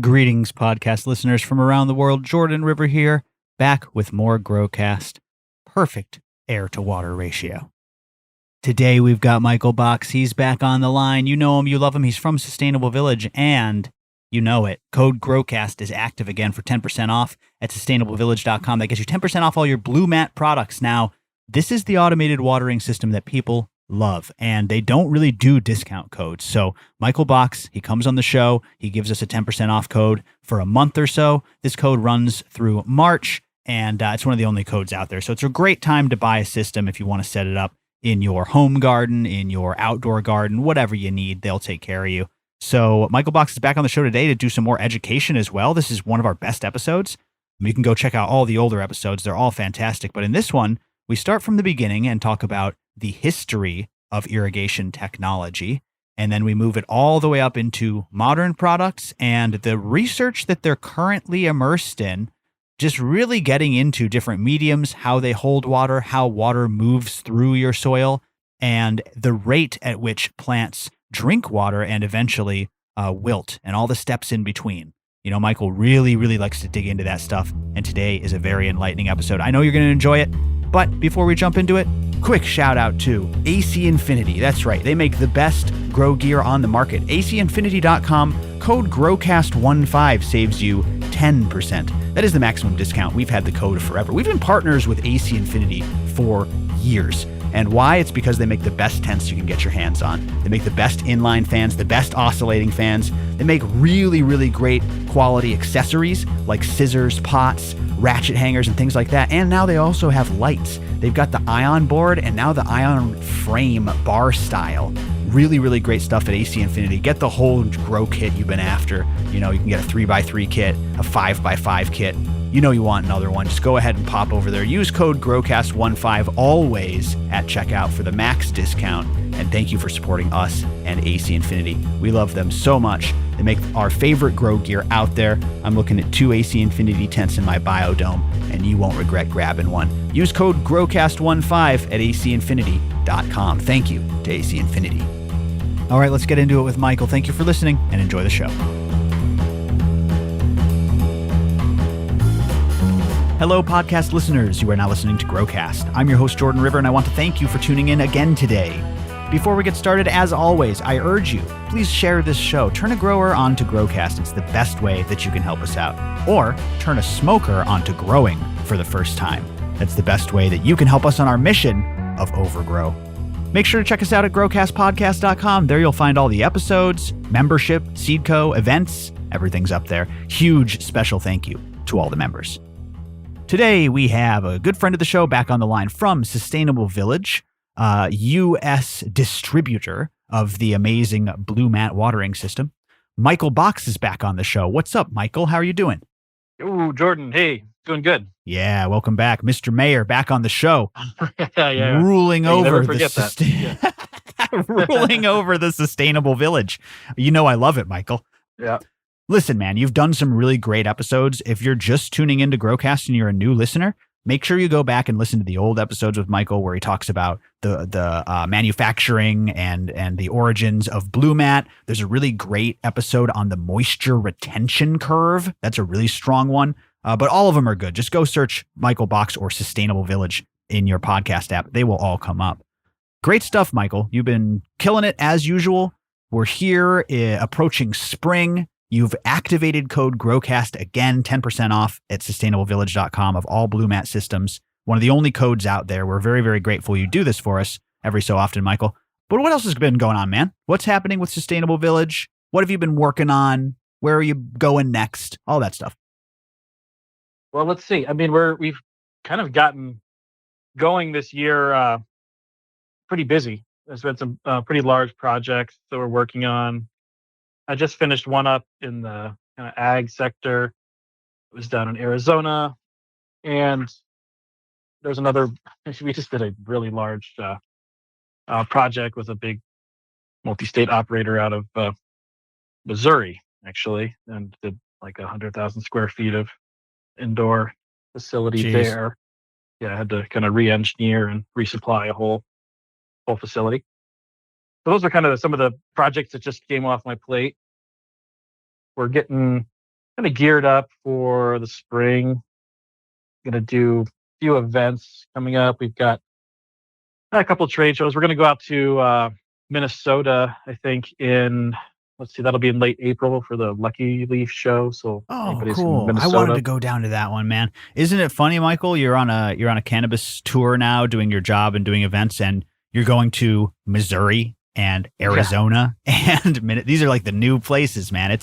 Greetings, podcast listeners from around the world. Jordan River here, back with more Growcast. Perfect air to water ratio. Today we've got Michael Box. He's back on the line. You know him, you love him. He's from Sustainable Village, and you know it. Code Growcast is active again for 10% off at sustainablevillage.com. That gets you 10% off all your Blue Mat products. Now, this is the automated watering system that people love, and they don't really do discount codes. So Michael Box, he comes on the show, he gives us a 10% off code for a month or so. This code runs through March, and it's one of the only codes out there. So it's a great time to buy a system if you want to set it up in your home garden, in your outdoor garden, whatever you need, they'll take care of you. So Michael Box is back on the show today to do some more education as well. This is one of our best episodes. You can go check out all the older episodes. They're all fantastic. But in this one, we start from the beginning and talk about the history of irrigation technology, and then we move it all the way up into modern products and the research that they're currently immersed in, just really getting into different mediums, how they hold water, how water moves through your soil, and the rate at which plants drink water and eventually wilt, and all the steps in between. You know, Michael really, really likes to dig into that stuff, and today is a very enlightening episode. I know you're going to enjoy it. But before we jump into it, quick shout out to AC Infinity. That's right, they make the best grow gear on the market. ACinfinity.com, code GROWCAST15 saves you 10%. That is the maximum discount. We've had the code forever. We've been partners with AC Infinity for years. And why? It's because they make the best tents you can get your hands on. They make the best inline fans, the best oscillating fans. They make really, really great quality accessories like scissors, pots, ratchet hangers, and things like that. And now they also have lights. They've got the ion board and now the ion frame bar style. Really, really great stuff at AC Infinity. Get the whole grow kit you've been after. You know, you can get a 3x3 kit, a 5x5 kit. You know you want another one. Just go ahead and pop over there. Use code GROWCAST15 always at checkout for the max discount. And thank you for supporting us and AC Infinity. We love them so much. They make our favorite grow gear out there. I'm looking at 2 AC Infinity tents in my biodome, and you won't regret grabbing one. Use code GROWCAST15 at acinfinity.com. Thank you to AC Infinity. All right, let's get into it with Michael. Thank you for listening and enjoy the show. Hello, podcast listeners. You are now listening to Growcast. I'm your host, Jordan River, and I want to thank you for tuning in again today. Before we get started, as always, I urge you, please share this show. Turn a grower onto Growcast. It's the best way that you can help us out. Or turn a smoker onto growing for the first time. That's the best way that you can help us on our mission of overgrow. Make sure to check us out at growcastpodcast.com. There you'll find all the episodes, membership, Seedco, events, everything's up there. Huge special thank you to all the members. Today, we have a good friend of the show back on the line from Sustainable Village, U.S. distributor of the amazing Blue Mat watering system. Michael Box is back on the show. What's up, Michael? How are you doing? Oh, Jordan. Hey, doing good. Yeah, welcome back. Mr. Mayor back on the show. Yeah. Ruling over the ruling over the Sustainable Village. You know I love it, Michael. Yeah. Listen, man, you've done some really great episodes. If you're just tuning into Growcast and you're a new listener, make sure you go back and listen to the old episodes with Michael where he talks about the manufacturing and the origins of Blue Mat. There's a really great episode on the moisture retention curve. That's a really strong one. But all of them are good. Just go search Michael Box or Sustainable Village in your podcast app. They will all come up. Great stuff, Michael. You've been killing it as usual. We're here approaching spring. You've activated code GROWCAST again, 10% off at sustainablevillage.com of all Blue Mat systems. One of the only codes out there. We're very, very grateful you do this for us every so often, Michael. But what else has been going on, man? What's happening with Sustainable Village? What have you been working on? Where are you going next? All that stuff. Well, let's see. I mean, we've kind of gotten going this year pretty busy. There's been some pretty large projects that we're working on. I just finished one up in the kind of ag sector. It was down in Arizona. And there's another, we just did a really large project with a big multi-state operator out of Missouri, actually, and did like 100,000 square feet of indoor facility Jeez. there. Yeah, I had to kind of re-engineer and resupply a whole facility. So those are kind of some of the projects that just came off my plate. We're getting kind of geared up for the spring. Going to do a few events coming up. We've got a couple trade shows. We're going to go out to Minnesota, I think, in, let's see, that'll be in late April for the Lucky Leaf show. So Oh, anybody's in cool. I wanted Minnesota. to go down to that one, man. Isn't it funny, Michael? You're on a cannabis tour now, doing your job and doing events, and you're going to Missouri and Arizona and these are like the new places, man.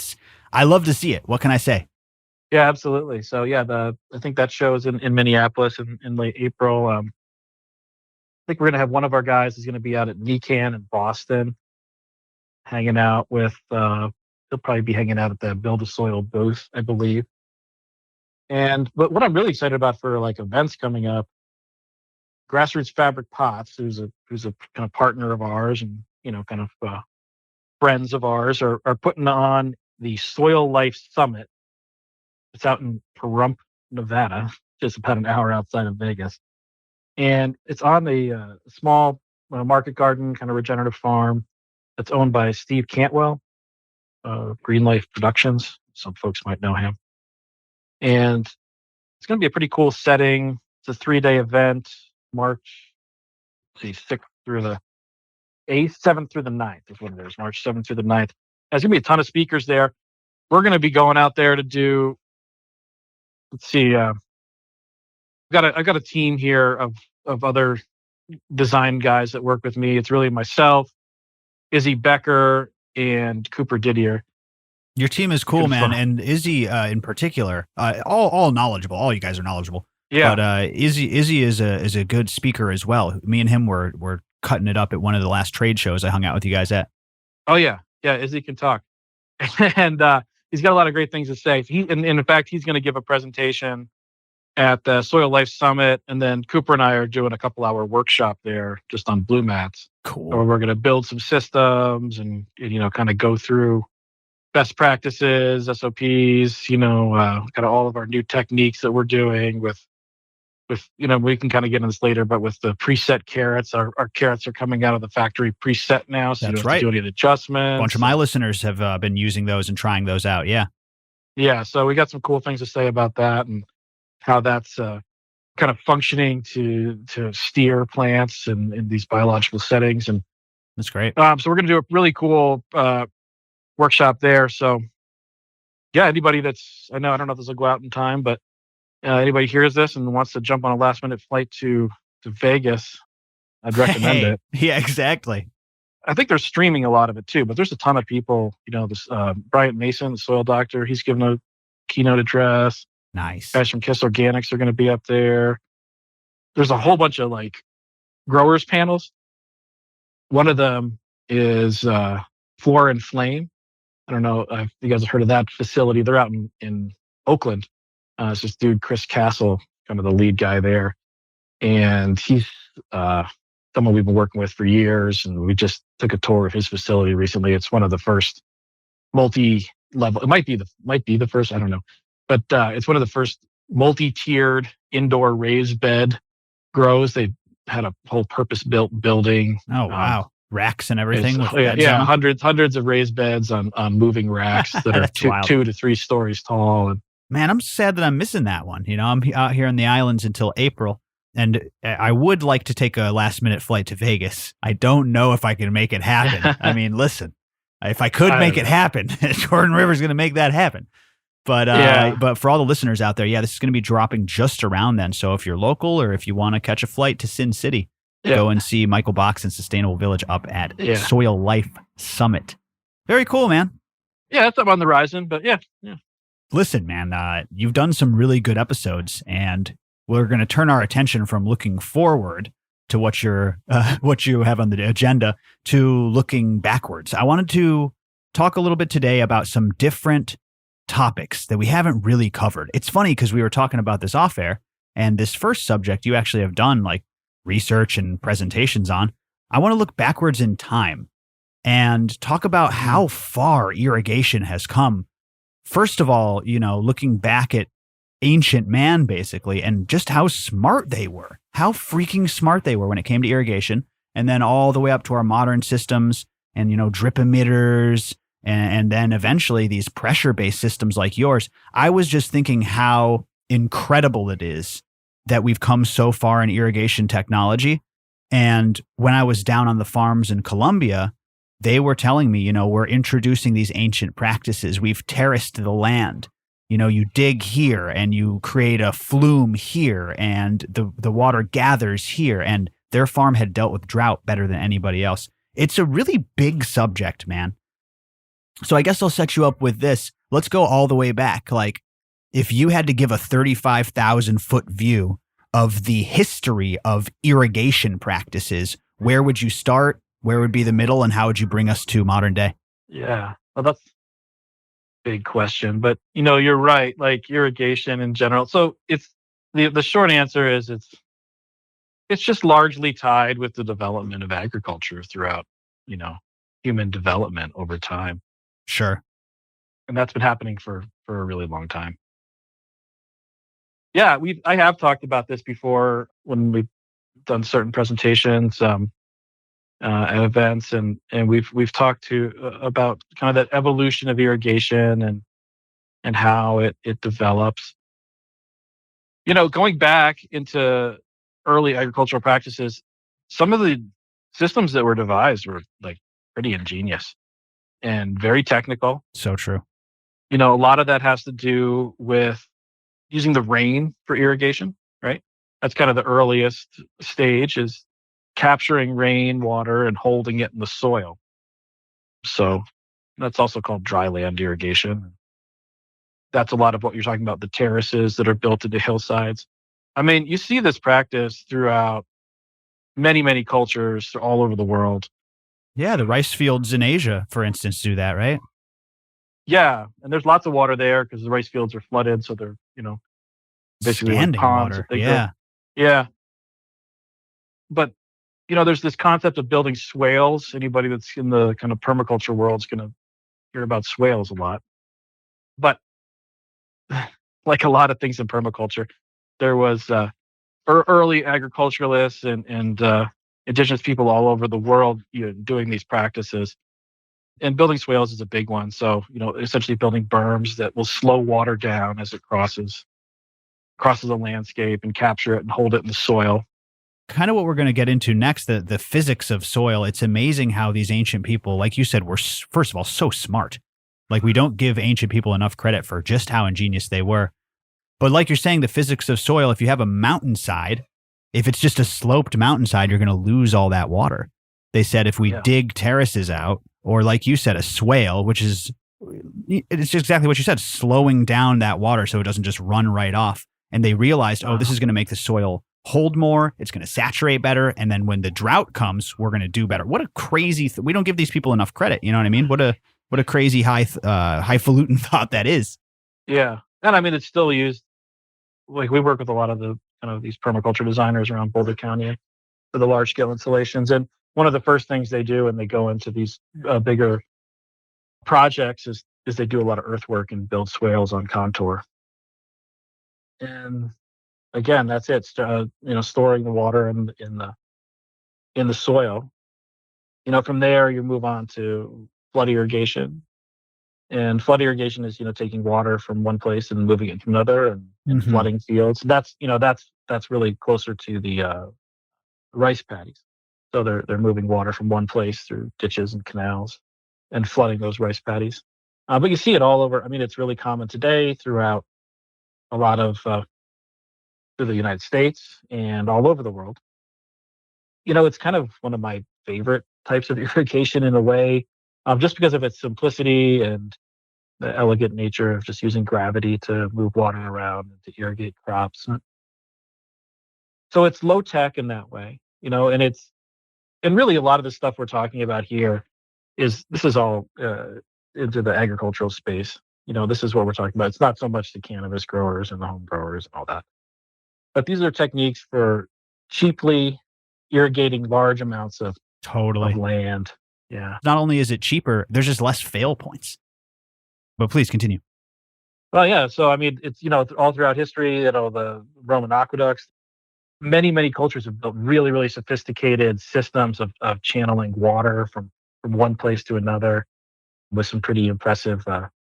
I love to see it. What can I say? Yeah, absolutely. So yeah, I think that show is in Minneapolis in late April. I think we're gonna have one of our guys is gonna be out at NECAN in Boston, hanging out with. He'll probably be hanging out at the Build a Soil booth, I believe. But what I'm really excited about for like events coming up, Grassroots Fabric Pots, who's a kind of partner of ours, and kind of friends of ours, are putting on the Soil Life Summit. It's out in Pahrump, Nevada, just about an hour outside of Vegas. And it's on a small market garden, kind of regenerative farm that's owned by Steve Cantwell, Green Life Productions. Some folks might know him. And it's going to be a pretty cool setting. It's a 3-day event, March 6th through the 8th, 7th through the 9th is what it is, March 7th through the 9th. There's going to be a ton of speakers there. We're going to be going out there to do, let's see, I've got a team here of other design guys that work with me. It's really myself, Izzy Becker, and Cooper Didier. Your team is cool, man, and Izzy in particular, all knowledgeable. All you guys are knowledgeable. Yeah. But Izzy is a good speaker as well. Me and him were cutting it up at one of the last trade shows I hung out with you guys at. Oh yeah, Izzy can talk, and he's got a lot of great things to say. And in fact, he's going to give a presentation at the Soil Life Summit, and then Cooper and I are doing a couple-hour workshop there just on blue mats. Cool. Where we're going to build some systems and kind of go through best practices, SOPs, kind of all of our new techniques that we're doing with we can kind of get into this later, but with the preset carrots, our carrots are coming out of the factory preset now, so That's you don't have to do any adjustments. A bunch of my listeners have been using those and trying those out. Yeah. Yeah, so we got some cool things to say about that and how that's kind of functioning to steer plants in these biological settings. And that's great. So we're going to do a really cool workshop there. So yeah, anybody I don't know if this will go out in time, but anybody hears this and wants to jump on a last minute flight to Vegas, I'd recommend it. Yeah, exactly. I think they're streaming a lot of it too, but there's a ton of people, this Bryant Mason, the soil doctor, he's giving a keynote address. Nice. Guys from Kiss Organics are going to be up there. There's a whole bunch of like growers panels. One of them is Flora and Flame. I don't know if you guys have heard of that facility. They're out in Oakland. It's this dude, Chris Castle, kind of the lead guy there. And he's someone we've been working with for years. And we just took a tour of his facility recently. It's one of the first multi-level. It might be the first, I don't know. But it's one of the first multi-tiered indoor raised bed grows. They had a whole purpose-built building. Oh, wow. Racks and everything. Hundreds of raised beds on moving racks that are 2 to 3 stories tall. And man, I'm sad that I'm missing that one. I'm out here in the islands until April, and I would like to take a last-minute flight to Vegas. I don't know if I can make it happen. I mean, listen, if I could make it happen, Jordan River's going to make that happen. But for all the listeners out there, this is going to be dropping just around then. So if you're local or if you want to catch a flight to Sin City, go and see Michael Box and Sustainable Village up at Soil Life Summit. Very cool, man. Yeah, that's up on the horizon, but yeah. Listen, man, you've done some really good episodes, and we're going to turn our attention from looking forward to what you have on the agenda to looking backwards. I wanted to talk a little bit today about some different topics that we haven't really covered. It's funny because we were talking about this off air, and this first subject you actually have done like research and presentations on. I want to look backwards in time and talk about how far irrigation has come. First of all, looking back at ancient man, basically, and just how smart they were, how freaking smart they were when it came to irrigation. And then all the way up to our modern systems and, drip emitters and then eventually these pressure-based systems like yours. I was just thinking how incredible it is that we've come so far in irrigation technology. And when I was down on the farms in Colombia, they were telling me, we're introducing these ancient practices. We've terraced the land. You dig here and you create a flume here, and the water gathers here. And their farm had dealt with drought better than anybody else. It's a really big subject, man. So I guess I'll set you up with this. Let's go all the way back. Like, if you had to give a 35,000-foot view of the history of irrigation practices, where would you start? Where would be the middle, and how would you bring us to modern day? Yeah. Well, that's a big question, but you're right. Like irrigation in general. So it's the short answer is it's just largely tied with the development of agriculture throughout, human development over time. Sure. And that's been happening for a really long time. Yeah, I have talked about this before when we've done certain presentations at events, and we've talked about kind of that evolution of irrigation and how it develops. Going back into early agricultural practices, some of the systems that were devised were like pretty ingenious and very technical. So true. A lot of that has to do with using the rain for irrigation, right? That's kind of the earliest stage, is capturing rainwater and holding it in the soil. So that's also called dry land irrigation. That's a lot of what you're talking about, the terraces that are built into hillsides. I mean, you see this practice throughout many, many cultures all over the world. Yeah, the rice fields in Asia, for instance, do that, right? Yeah, and there's lots of water there because the rice fields are flooded, so they're basically Standing like ponds. water. Yeah, yeah. But there's this concept of building swales. Anybody that's in the kind of permaculture world is going to hear about swales a lot. But like a lot of things in permaculture, there was early agriculturalists and indigenous people all over the world doing these practices. And building swales is a big one. So, essentially building berms that will slow water down as it crosses the landscape and capture it and hold it in the soil. Kind of what we're going to get into next, the physics of soil. It's amazing how these ancient people, like you said, were, first of all, so smart. Like, we don't give ancient people enough credit for just how ingenious they were. But like you're saying, the physics of soil, if you have a mountainside, if it's just a sloped mountainside, you're going to lose all that water. They said if we dig terraces out, or like you said, a swale, which is, it's exactly what you said, slowing down that water so it doesn't just run right off. And they realized, this is going to make the soil hold more, it's going to saturate better, and then when the drought comes, we're going to do better. What a crazy we don't give these people enough credit, you know what I mean? What a crazy highfalutin thought that is. Yeah. And I mean, it's still used. Like, we work with a lot of the kind of these permaculture designers around Boulder County for the large scale installations, and one of the first things they do when they go into these bigger projects is they do a lot of earthwork and build swales on contour. And again, that's it. Storing the water in the soil. From there you move on to flood irrigation. And flood irrigation is taking water from one place and moving it to another and flooding fields. That's really closer to the rice paddies. So they're moving water from one place through ditches and canals and flooding those rice paddies. But you see it all over. I mean, it's really common today throughout a lot of through the United States and all over the world. It's kind of one of my favorite types of irrigation in a way, just because of its simplicity and the elegant nature of just using gravity to move water around and to irrigate crops. So it's low tech in that way, and really a lot of the stuff we're talking about here is all into the agricultural space. This is what we're talking about. It's not so much the cannabis growers and the home growers and all that, but these are techniques for cheaply irrigating large amounts of land. Yeah. Not only is it cheaper, there's just less fail points. But please continue. Well, yeah. So, I mean, it's, all throughout history, the Roman aqueducts, many, many cultures have built really, really sophisticated systems of channeling water from one place to another. with some pretty impressive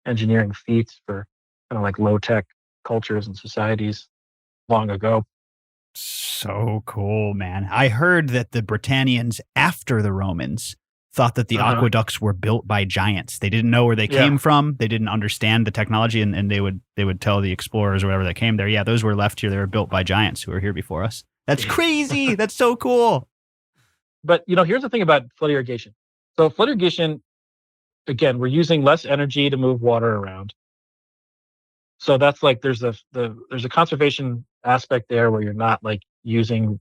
engineering feats for kind of like low tech cultures and societies long ago. So cool, man. I heard that the Britannians, after the Romans, thought that the Uh huh. aqueducts were built by giants. They didn't know where they Yeah. came from. They didn't understand the technology, and they would tell the explorers or whatever that came there, yeah, those were left here. They were built by giants who were here before us. That's crazy. That's so cool. But here's the thing about flood irrigation. So flood irrigation, again, we're using less energy to move water around. So that's like there's a conservation aspect there where you're not like using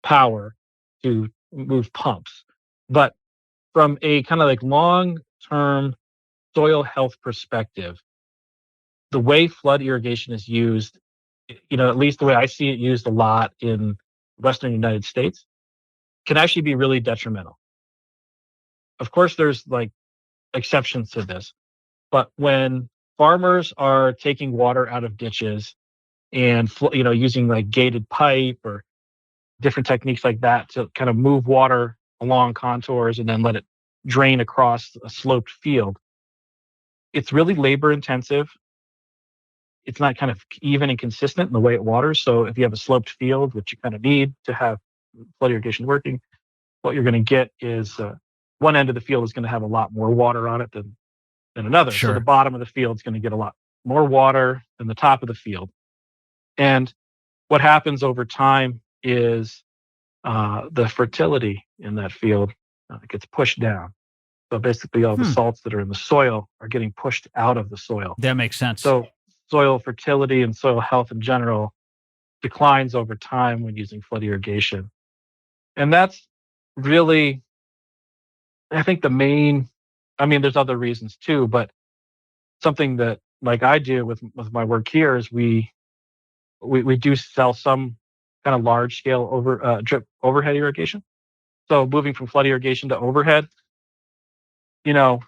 power to move pumps. But from a kind of like long term soil health perspective, the way flood irrigation is used, at least the way I see it used a lot in Western United States, can actually be really detrimental. Of course, there's like exceptions to this, but when farmers are taking water out of ditches and using like gated pipe or different techniques like that to kind of move water along contours and then let it drain across a sloped field, it's really labor intensive. It's not kind of even and consistent in the way it waters. So if you have a sloped field, which you kind of need to have flood irrigation working, what you're going to get is one end of the field is going to have a lot more water on it than another. So the Sure. bottom of the field is going to get a lot more water than the top of the field. And what happens over time is the fertility in that field gets pushed down. So basically, all the Hmm. salts that are in the soil are getting pushed out of the soil. That makes sense. So soil fertility and soil health in general declines over time when using flood irrigation. And that's really, I think, the main. I mean, there's other reasons too, but something that like I do with my work here is we do sell some kind of large scale drip overhead irrigation. So moving from flood irrigation to overhead, you know,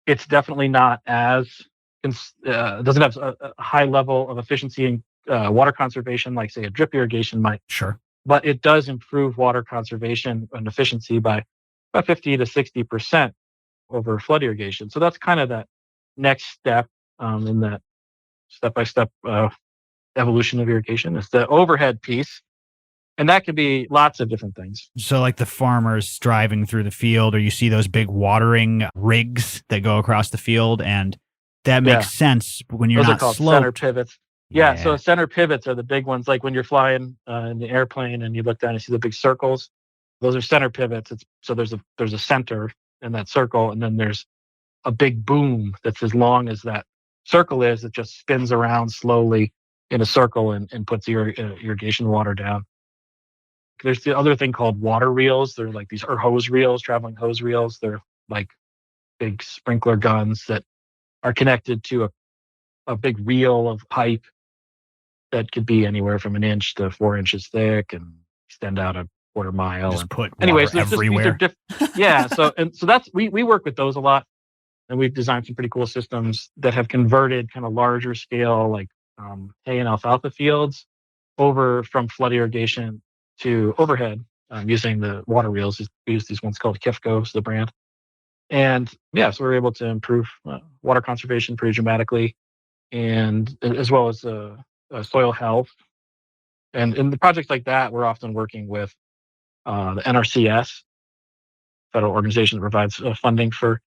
it's definitely not as doesn't have a high level of efficiency in water conservation like say a drip irrigation might, Sure. but it does improve water conservation and efficiency by about 50 to 60% over flood irrigation. So that's kind of that next step in that step by step evolution of irrigation. It's the overhead piece, and that could be lots of different things. So, like the farmers driving through the field, or you see those big watering rigs that go across the field, and that Yeah, makes sense when you're those are not called center sloped. pivots. Yeah, so Yeah. center pivots are the big ones. Like when you're flying in the airplane and you look down and see the big circles, those are center pivots. So there's a center in that circle, and then there's a big boom that's as long as that circle is. It just spins around slowly in a circle and puts irrigation water down. There's the other thing called water reels. They're like these or hose reels, traveling hose reels. They're like big sprinkler guns that are connected to a big reel of pipe that could be anywhere from an inch to 4 inches thick and extend out a quarter mile. Just And put water anyways, there's just these are everywhere. different. Yeah. So that's we work with those a lot, and we've designed some pretty cool systems that have converted kind of larger scale like hay and alfalfa fields over from flood irrigation to overhead using the water reels. We use these ones called Kifco's, the brand. And yeah, so we're able to improve water conservation pretty dramatically, and as well as soil health. And in the projects like that, we're often working with the NRCS, federal organization that provides funding for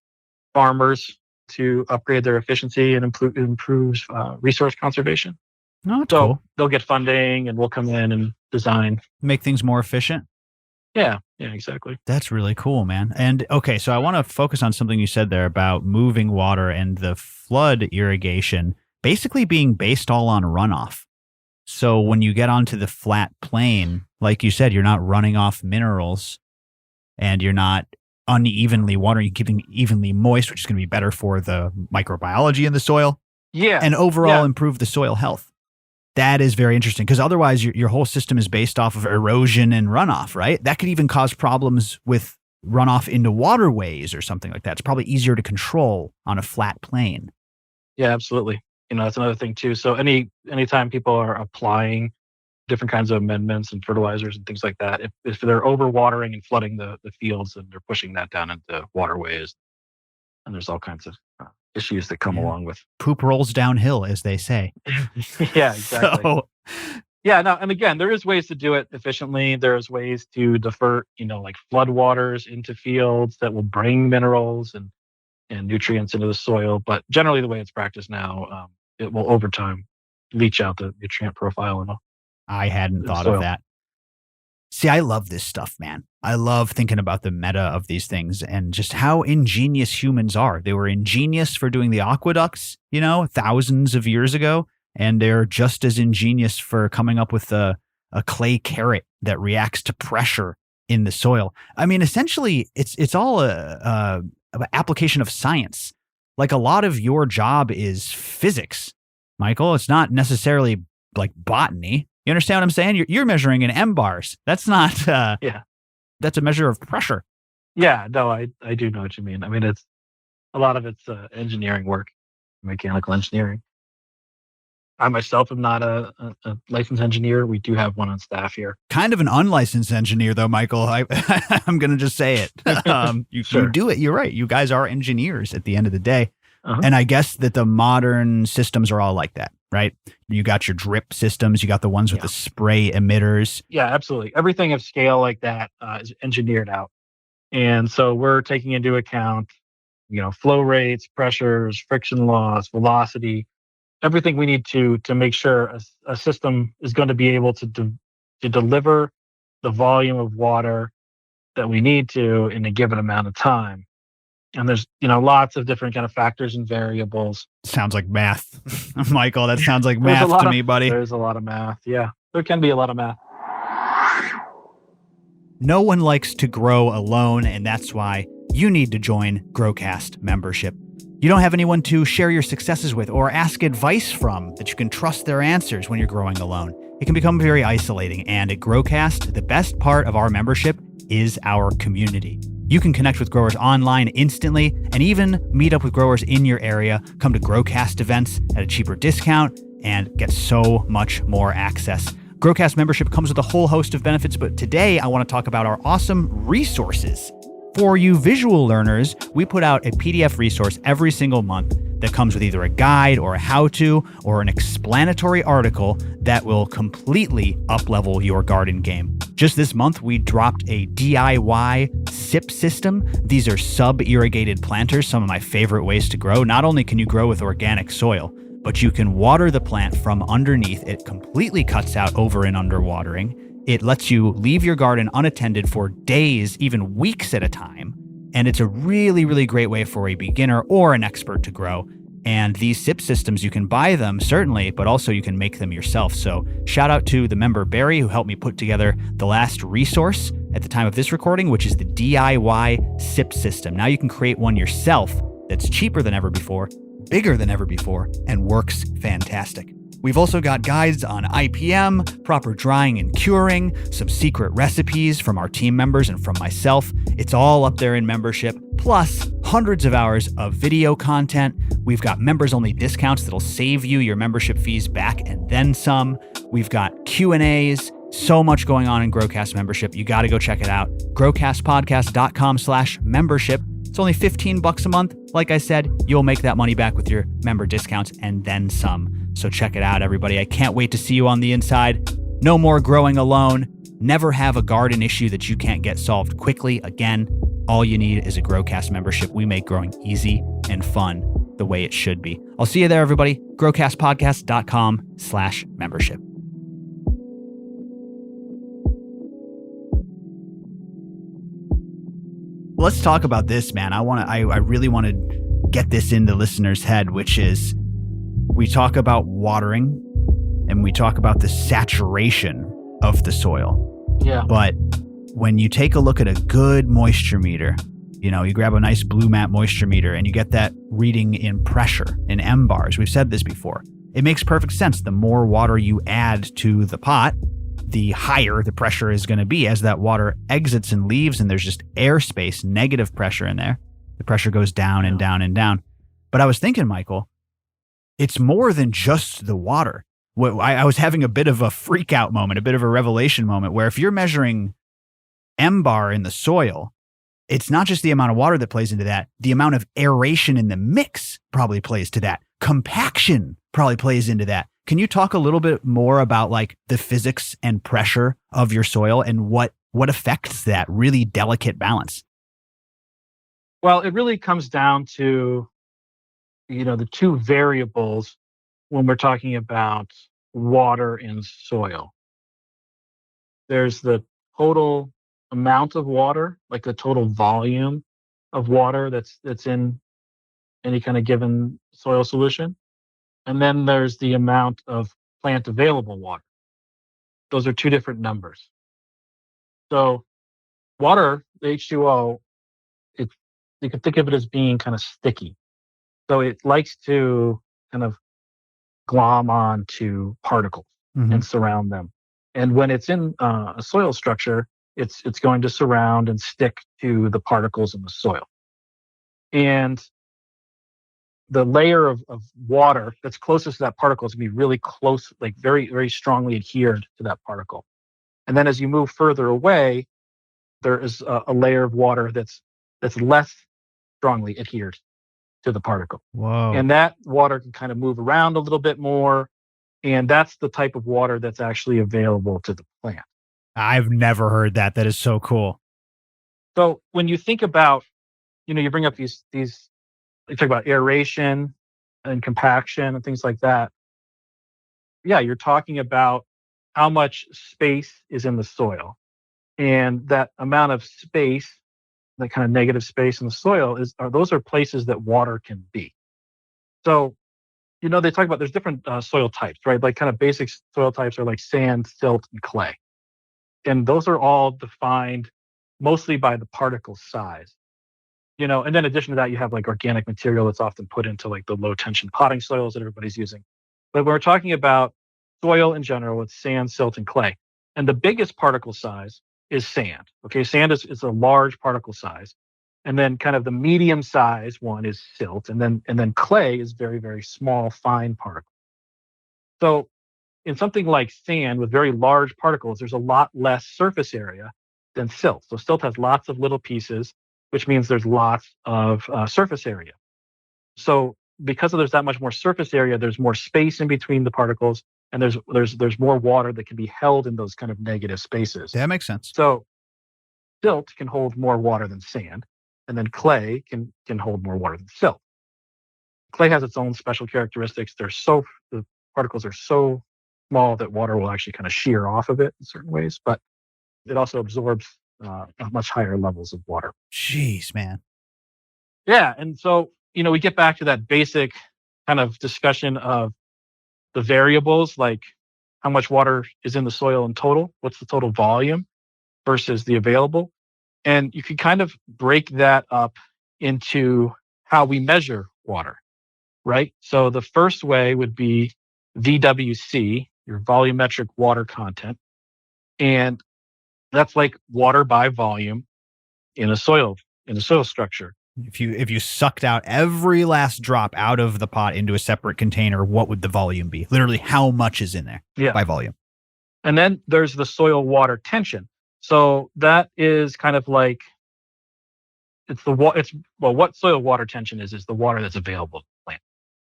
farmers to upgrade their efficiency and improve resource conservation. No, that's So cool. they'll get funding, and we'll come in and design. Make things more efficient. Yeah, yeah, exactly. That's really cool, man. And okay, so I want to focus on something you said there about moving water and the flood irrigation basically being based all on runoff. So when you get onto the flat plain, like you said, you're not running off minerals and you're not unevenly watering, you're keeping evenly moist, which is going to be better for the microbiology in the soil Yeah, and overall yeah, improve the soil health. That is very interesting because otherwise your whole system is based off of erosion and runoff, right? That could even cause problems with runoff into waterways or something like that. It's probably easier to control on a flat plain. yeah, absolutely. That's another thing too. So anytime people are applying different kinds of amendments and fertilizers and things like that, if they're overwatering and flooding the fields, and they're pushing that down into waterways, and there's all kinds of issues that come along with poop rolls downhill, as they say. Yeah, exactly. So, yeah, no, and again, there is ways to do it efficiently. There's ways to divert, like floodwaters into fields that will bring minerals and nutrients into the soil. But generally, the way it's practiced now, it will over time leach out the nutrient profile in I hadn't the thought soil. of that. See, I love this stuff, man. I love thinking about the meta of these things and just how ingenious humans are. They were ingenious for doing the aqueducts, thousands of years ago, and they're just as ingenious for coming up with a clay carrot that reacts to pressure in the soil. I mean, essentially, it's all a application of science. Like, a lot of your job is physics, Michael. It's not necessarily like botany. You understand what I'm saying? You're measuring in M bars. That's not. Yeah. That's a measure of pressure. Yeah. No, I do know what you mean. I mean, it's a lot of it's engineering work, mechanical engineering. I myself am not a licensed engineer. We do have one on staff here. Kind of an unlicensed engineer, though, Michael. I'm going to just say it. You do it. You're right. You guys are engineers at the end of the day. Uh-huh. And I guess that the modern systems are all like that, right? You got your drip systems. You got the ones with the spray emitters. Yeah, absolutely. Everything of scale like that is engineered out. And so we're taking into account, flow rates, pressures, friction loss, velocity, everything we need to make sure a system is going to be able to deliver the volume of water that we need to in a given amount of time. And there's, lots of different kind of factors and variables. Sounds like math. Michael, that sounds like math to me, buddy. There's a lot of math. Yeah, there can be a lot of math. No one likes to grow alone, and that's why you need to join GrowCast membership. You don't have anyone to share your successes with or ask advice from that you can trust their answers when you're growing alone. It can become very isolating, and at GrowCast, the best part of our membership is our community. You can connect with growers online instantly and even meet up with growers in your area, come to GrowCast events at a cheaper discount, and get so much more access. GrowCast membership comes with a whole host of benefits, but today I want to talk about our awesome resources. For you visual learners, we put out a PDF resource every single month that comes with either a guide or a how-to or an explanatory article that will completely up-level your garden game. Just this month, we dropped a DIY SIP system. These are sub-irrigated planters, some of my favorite ways to grow. Not only can you grow with organic soil, but you can water the plant from underneath. It completely cuts out over and underwatering. It lets you leave your garden unattended for days, even weeks at a time. And it's a really, really great way for a beginner or an expert to grow. And these SIP systems, you can buy them, certainly, but also you can make them yourself. So shout out to the member Barry, who helped me put together the last resource at the time of this recording, which is the DIY SIP system. Now you can create one yourself that's cheaper than ever before, bigger than ever before, and works fantastic. We've also got guides on IPM, proper drying and curing, some secret recipes from our team members and from myself. It's all up there in membership, plus hundreds of hours of video content. We've got members-only discounts that'll save you your membership fees back and then some. We've got Q&As, so much going on in GrowCast membership. You got to go check it out. growcastpodcast.com/membership. It's only $15 a month. Like I said, you'll make that money back with your member discounts and then some. So check it out, everybody. I can't wait to see you on the inside. No more growing alone. Never have a garden issue that you can't get solved quickly. Again, all you need is a GrowCast membership. We make growing easy and fun the way it should be. I'll see you there, everybody. growcastpodcast.com/membership. Let's talk about this, man. I really want to get this in the listener's head, which is we talk about watering and we talk about the saturation of the soil. Yeah. But when you take a look at a good moisture meter, you grab a nice Blue Mat moisture meter and you get that reading in pressure, in M bars. We've said this before. It makes perfect sense. The more water you add to the pot, the higher the pressure is going to be as that water exits and leaves, and there's just airspace, negative pressure in there. The pressure goes down and down and down. But I was thinking, Michael, it's more than just the water. I was having a bit of a freak out moment, a bit of a revelation moment, where if you're measuring M bar in the soil, it's not just the amount of water that plays into that. The amount of aeration in the mix probably plays to that. Compaction probably plays into that. Can you talk a little bit more about like the physics and pressure of your soil and what affects that really delicate balance? Well, it really comes down to, the two variables when we're talking about water in soil. There's the total amount of water, like the total volume of water that's in any kind of given soil solution. And then there's the amount of plant available water. Those are two different numbers. So water, the H2O, it's you can think of it as being kind of sticky. So it likes to kind of glom on to particles Mhm. and surround them. And when it's in a soil structure, it's going to surround and stick to the particles in the soil. And the layer of water that's closest to that particle is going to be really close, like very, very strongly adhered to that particle. And then as you move further away, there is a layer of water that's less strongly adhered to the particle. Whoa. And that water can kind of move around a little bit more. And that's the type of water that's actually available to the plant. I've never heard that. That is so cool. So when you think about, you bring up these you talk about aeration and compaction and things like that. Yeah, you're talking about how much space is in the soil. And that amount of space, that kind of negative space in the soil those are places that water can be. So, they talk about there's different soil types, right? Like kind of basic soil types are like sand, silt, and clay. And those are all defined mostly by the particle size. And then in addition to that, you have like organic material that's often put into like the low tension potting soils that everybody's using. But when we're talking about soil in general, it's sand, silt, and clay. And the biggest particle size is sand. Okay, sand is a large particle size. And then kind of the medium size one is silt. And then clay is very, very small, fine particles. So in something like sand with very large particles, there's a lot less surface area than silt. So silt has lots of little pieces, which means there's lots of surface area. So because there's that much more surface area, there's more space in between the particles, and there's more water that can be held in those kind of negative spaces. That makes sense. So silt can hold more water than sand, and then clay can hold more water than silt. Clay has its own special characteristics. The particles are so small that water will actually kind of shear off of it in certain ways, but it also absorbs much higher levels of water. Jeez, man. Yeah, and so we get back to that basic kind of discussion of the variables, like how much water is in the soil in total, what's the total volume versus the available, and you can kind of break that up into how we measure water, right? So the first way would be VWC, your volumetric water content, and that's like water by volume in a soil structure. If you sucked out every last drop out of the pot into a separate container, what would the volume be? Literally, how much is in there Yeah. by volume? And then there's the soil water tension. So that is kind of like what soil water tension is the water that's available to the plant.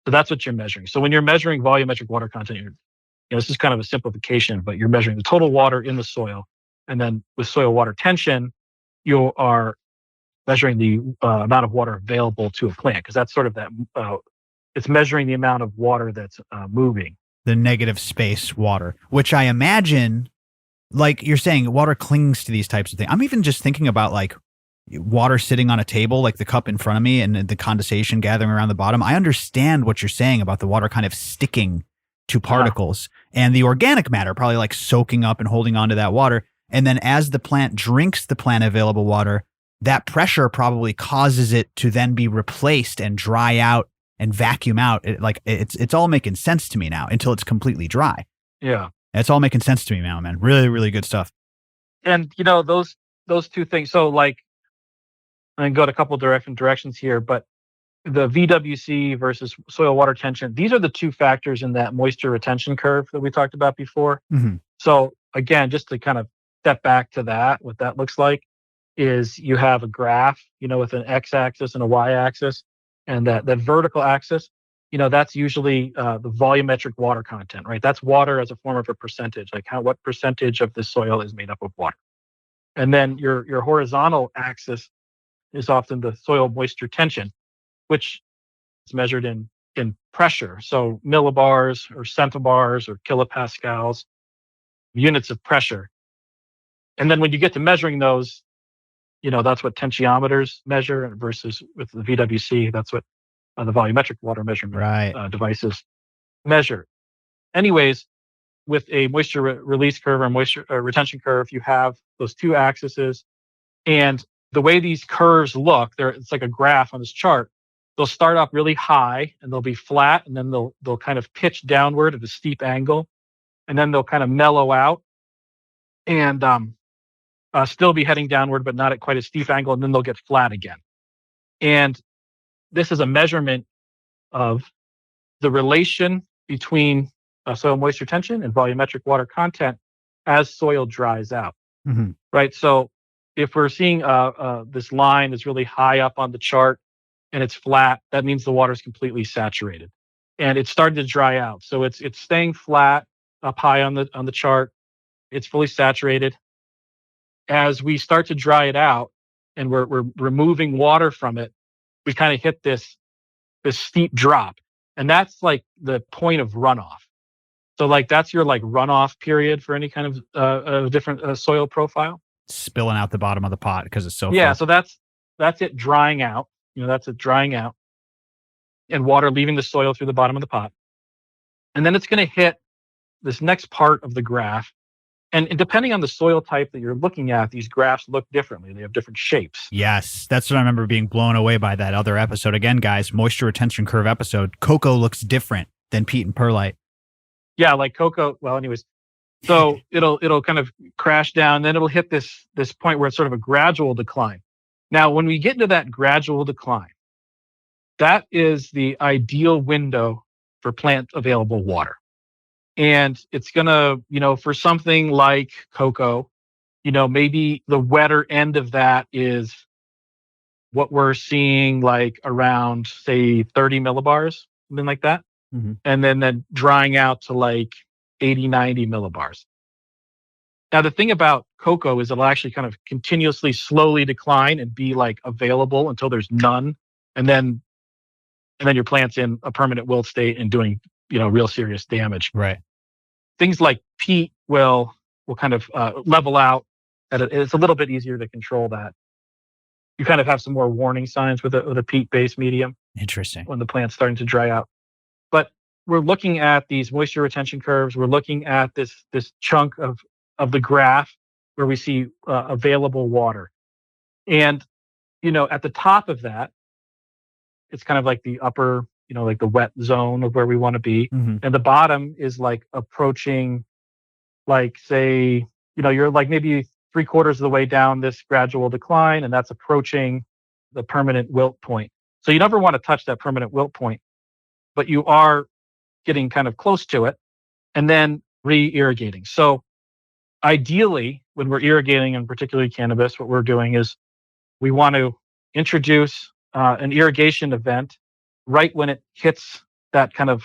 So that's what you're measuring. So when you're measuring volumetric water content, this is kind of a simplification, but you're measuring the total water in the soil. And then with soil water tension, you are measuring the amount of water available to a plant, because that's sort of that. It's measuring the amount of water that's moving. The negative space water, which I imagine, like you're saying, water clings to these types of things. I'm even just thinking about like water sitting on a table, like the cup in front of me and the condensation gathering around the bottom. I understand what you're saying about the water kind of sticking to particles and the organic matter probably like soaking up and holding on to that water. And then as the plant drinks the plant available water, that pressure probably causes it to then be replaced and dry out and vacuum out. It's all making sense to me now until it's completely dry. Yeah. It's all making sense to me now, man. Really, really good stuff. And those two things. So like, I can go to a couple different directions here, but the VWC versus soil water tension, these are the two factors in that moisture retention curve that we talked about before. Mm-hmm. So again, just to kind of step back to that, what that looks like. is you have a graph, with an x-axis and a y-axis, and that vertical axis, that's usually the volumetric water content, right? That's water as a form of a percentage, like what percentage of the soil is made up of water. And then your horizontal axis is often the soil moisture tension, which is measured in pressure, so millibars or centibars or kilopascals, units of pressure. And then when you get to measuring those, that's what tensiometers measure versus with the VWC, that's what the volumetric water measurement Right. devices measure. Anyways, with a moisture release curve or moisture retention curve, you have those two axes, and the way these curves look, it's like a graph on this chart. They'll start off really high and they'll be flat, and then they'll kind of pitch downward at a steep angle, and then they'll kind of mellow out and still be heading downward, but not at quite a steep angle, and then they'll get flat again. And this is a measurement of the relation between soil moisture tension and volumetric water content as soil dries out. Mm-hmm. Right. So if we're seeing this line is really high up on the chart and it's flat, that means the water is completely saturated, and it's starting to dry out. So it's staying flat up high on the chart. It's fully saturated. As we start to dry it out and we're removing water from it, we kind of hit this steep drop, and that's like the point of runoff. So like that's your like runoff period for any kind of different soil profile. Spilling out the bottom of the pot because it's so Yeah, full. so that's it drying out. That's it drying out, and water leaving the soil through the bottom of the pot. And then it's going to hit this next part of the graph. And depending on the soil type that you're looking at, these graphs look differently. They have different shapes. Yes, that's what I remember being blown away by that other episode. Again, guys, moisture retention curve episode. Cocoa looks different than peat and perlite. Yeah, like cocoa. Well, anyways, so it'll kind of crash down, then it'll hit this point where it's sort of a gradual decline. Now, when we get into that gradual decline, that is the ideal window for plant available water. And it's gonna, for something like cocoa, maybe the wetter end of that is what we're seeing like around, say, 30 millibars, something like that. Mm-hmm. And then drying out to like 80, 90 millibars. Now, the thing about cocoa is it'll actually kind of continuously slowly decline and be like available until there's none. And then your plant's in a permanent wilt state and doing, real serious damage. Right. Things like peat will kind of level out. It's a little bit easier to control that. You kind of have some more warning signs with a peat-based medium. Interesting. When the plant's starting to dry out. But we're looking at these moisture retention curves. We're looking at this chunk of the graph where we see available water. And, at the top of that, it's kind of like the upper, like the wet zone of where we want to be. Mm-hmm. And the bottom is like approaching, like, say, you're like maybe 3/4 of the way down this gradual decline, and that's approaching the permanent wilt point. So you never want to touch that permanent wilt point, but you are getting kind of close to it, and then re-irrigating. So ideally, when we're irrigating, and particularly cannabis, what we're doing is we want to introduce an irrigation event right when it hits that kind of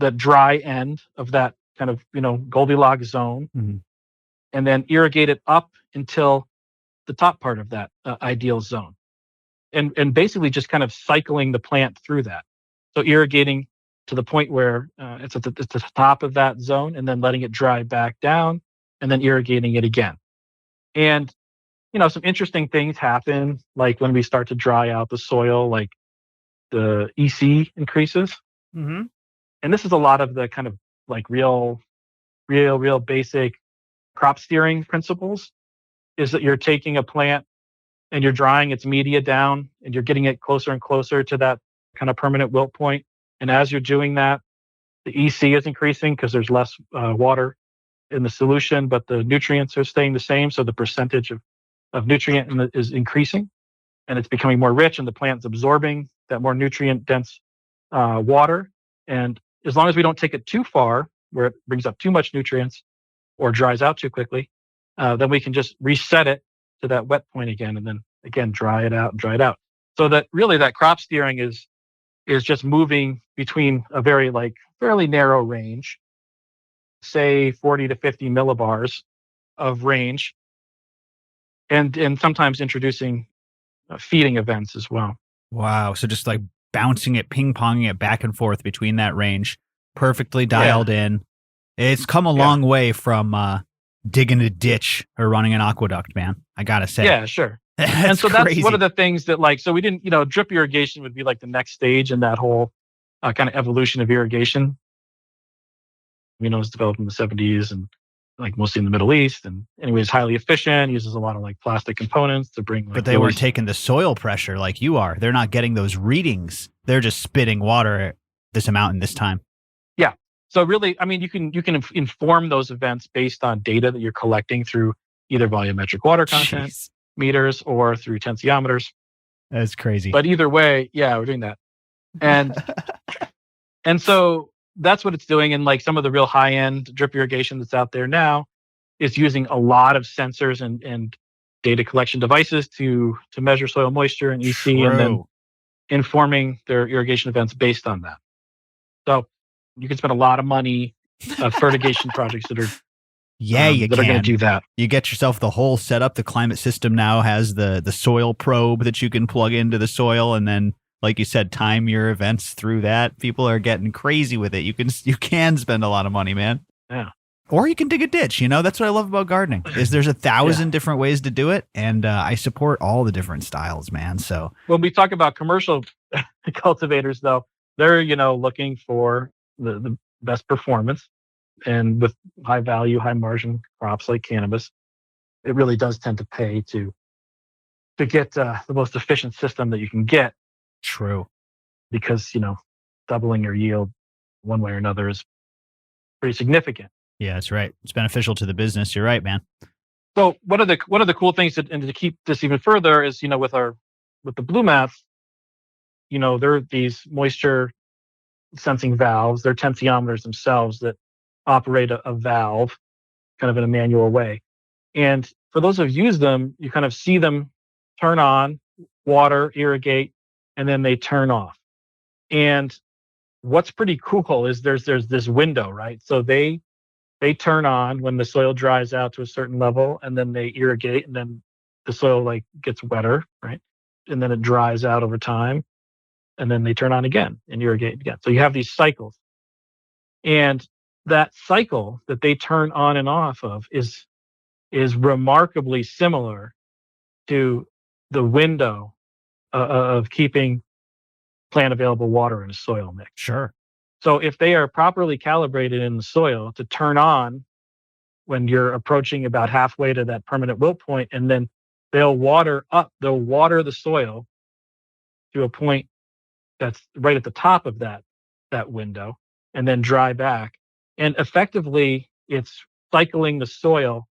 the dry end of that kind of Goldilocks zone, mm-hmm. and then irrigate it up until the top part of that ideal zone, and basically just kind of cycling the plant through that. So irrigating to the point where it's at the top of that zone, and then letting it dry back down, and then irrigating it again. And some interesting things happen, like when we start to dry out the soil, like the EC increases. Mm-hmm. And this is a lot of the kind of like real basic crop steering principles, is that you're taking a plant and you're drying its media down, and you're getting it closer and closer to that kind of permanent wilt point. And as you're doing that, the EC is increasing because there's less water in the solution, but the nutrients are staying the same. So the percentage of nutrient is increasing, and it's becoming more rich, and the plant's absorbing that more nutrient dense water. And as long as we don't take it too far where it brings up too much nutrients or dries out too quickly, then we can just reset it to that wet point again, and then again dry it out and dry it out. So that really that crop steering is just moving between a very like fairly narrow range, say 40 to 50 millibars of range, and sometimes introducing feeding events as well. Wow. So just like bouncing it, ping ponging it back and forth between that range, perfectly dialed in. It's come a long way from digging a ditch or running an aqueduct, man. I gotta say. Yeah, sure. And so crazy. that's one of the things that like, so we didn't, drip irrigation would be like the next stage in that whole kind of evolution of irrigation. It was developed in the 70s and like mostly in the Middle East. And anyways, highly efficient, uses a lot of like plastic components to bring like. But they weren't taking the soil pressure like you are. They're not getting those readings. They're just spitting water this amount in this time. Yeah. So really, I mean, you can inform those events based on data that you're collecting through either volumetric water content meters or through tensiometers. That's crazy. But either way, yeah, we're doing that. And and so that's what it's doing. And like some of the real high end drip irrigation that's out there now is using a lot of sensors and data collection devices to measure soil moisture and EC. True. And then informing their irrigation events based on that. So you can spend a lot of money fertigation projects that are that are going to do that. You get yourself the whole setup. The climate system now has the soil probe that you can plug into the soil, and then, like you said, time your events through that. People are getting crazy with it. You can spend a lot of money, man. Yeah. Or you can dig a ditch. That's what I love about gardening. Is there's 1,000 different ways to do it, and I support all the different styles, man. So when we talk about commercial cultivators, though, they're looking for the best performance. And with high value, high margin crops like cannabis, it really does tend to pay to get the most efficient system that you can get. True. Because, doubling your yield one way or another is pretty significant. Yeah, that's right. It's beneficial to the business. You're right, man. So one of the cool things to keep this even further is, with the blue mats, there are these moisture sensing valves. They're tensiometers themselves that operate a valve kind of in a manual way. And for those who've used them, you kind of see them turn on, water, irrigate, and then they turn off. And what's pretty cool is there's this window, right? So they turn on when the soil dries out to a certain level, and then they irrigate, and then the soil like gets wetter, right? And then it dries out over time, and then they turn on again and irrigate again. So you have these cycles. And that cycle that they turn on and off of is remarkably similar to the window of keeping plant available water in a soil mix. Sure. So if they are properly calibrated in the soil to turn on when you're approaching about halfway to that permanent wilt point, and then they'll water the soil to a point that's right at the top of that window, and then dry back. And effectively, it's cycling the soil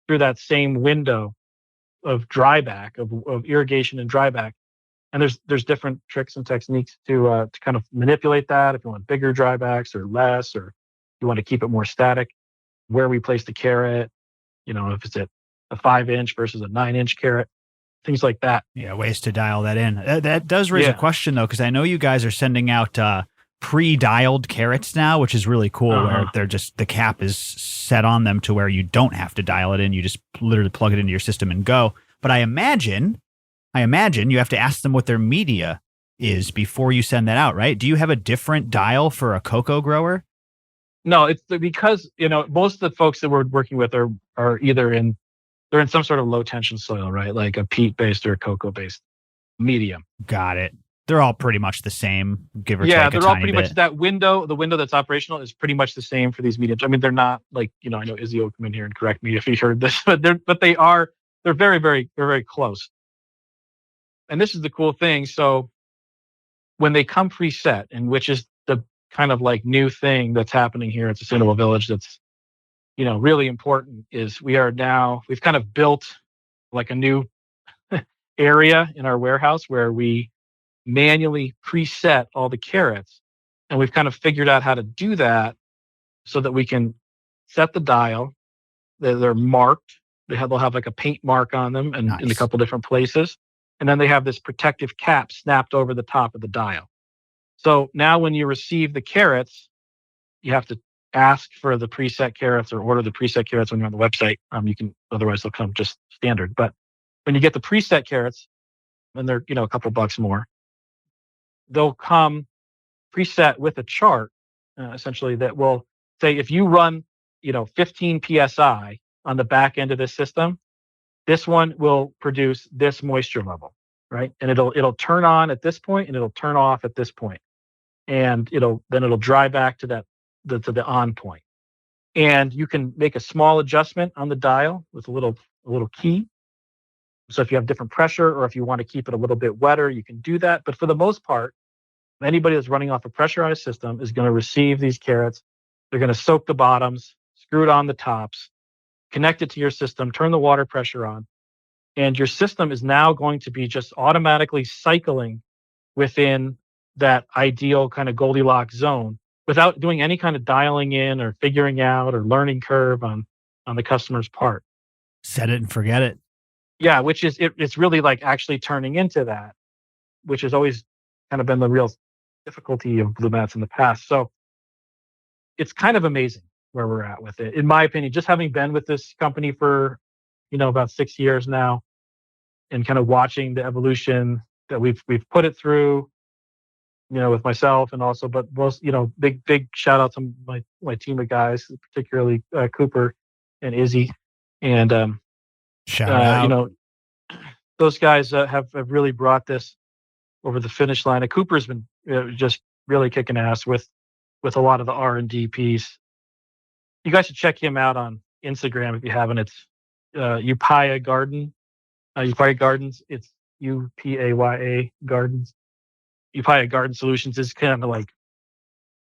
through that same window of dryback, of irrigation and dryback. And there's different tricks and techniques to kind of manipulate that. If you want bigger drybacks or less, or you want to keep it more static, where we place the carrot, if it's at a 5-inch versus a 9-inch carrot, things like that. Yeah, ways to dial that in. That does raise a question though, because I know you guys are sending out pre-dialed carrots now, which is really cool. Where they're just, the cap is set on them to where you don't have to dial it in. You just literally plug it into your system and go. But I imagine you have to ask them what their media is before you send that out, right? Do you have a different dial for a cocoa grower? No, it's because, most of the folks that we're working with are either they're in some sort of low tension soil, right? Like a peat based or a cocoa based medium. Got it. They're all pretty much the same, give or take a tiny bit. Yeah, they're all pretty much that window. The window that's operational is pretty much the same for these mediums. I mean, they're not like, I know Izzy will come in here and correct me if he heard this, but they're very, very, very close. And this is the cool thing. So when they come preset, and which is the kind of like new thing that's happening here at Sustainable Village that's, really important, is we've kind of built like a new area in our warehouse where we manually preset all the carrots. And we've kind of figured out how to do that so that we can set the dial. They're marked. they'll have like a paint mark on them and in a Nice. couple different places. And then they have this protective cap snapped over the top of the dial. So now when you receive the carrots, you have to ask for the preset carrots or order the preset carrots when you're on the website. You can, otherwise they'll come just standard. But when you get the preset carrots, and they're, a couple bucks more, they'll come preset with a chart, essentially, that will say if you run, 15 psi on the back end of this system, this one will produce this moisture level, right? And it'll turn on at this point and it'll turn off at this point, and it'll dry back to to the on point. And you can make a small adjustment on the dial with a little key. So if you have different pressure or if you want to keep it a little bit wetter, you can do that. But for the most part, anybody that's running off a pressurized system is going to receive these carrots. They're going to soak the bottoms, screw it on the tops, connect it to your system, turn the water pressure on, and your system is now going to be just automatically cycling within that ideal kind of Goldilocks zone without doing any kind of dialing in or figuring out or learning curve on the customer's part. Set it and forget it. Yeah, which is it's really like actually turning into that, which has always kind of been the real difficulty of blue mats in the past. So it's kind of amazing where we're at with it, in my opinion. Just having been with this company for about 6 years now, and kind of watching the evolution that we've put it through, with myself, and also, but most, big shout out to my team of guys, particularly Cooper and Izzy, and Shout out. Those guys have really brought this over the finish line. And Cooper's been just really kicking ass with a lot of the R&D piece. You guys should check him out on Instagram if you haven't. It's Upaya Garden, Upaya Gardens. It's Upaya Gardens. Upaya Garden Solutions is kind of like,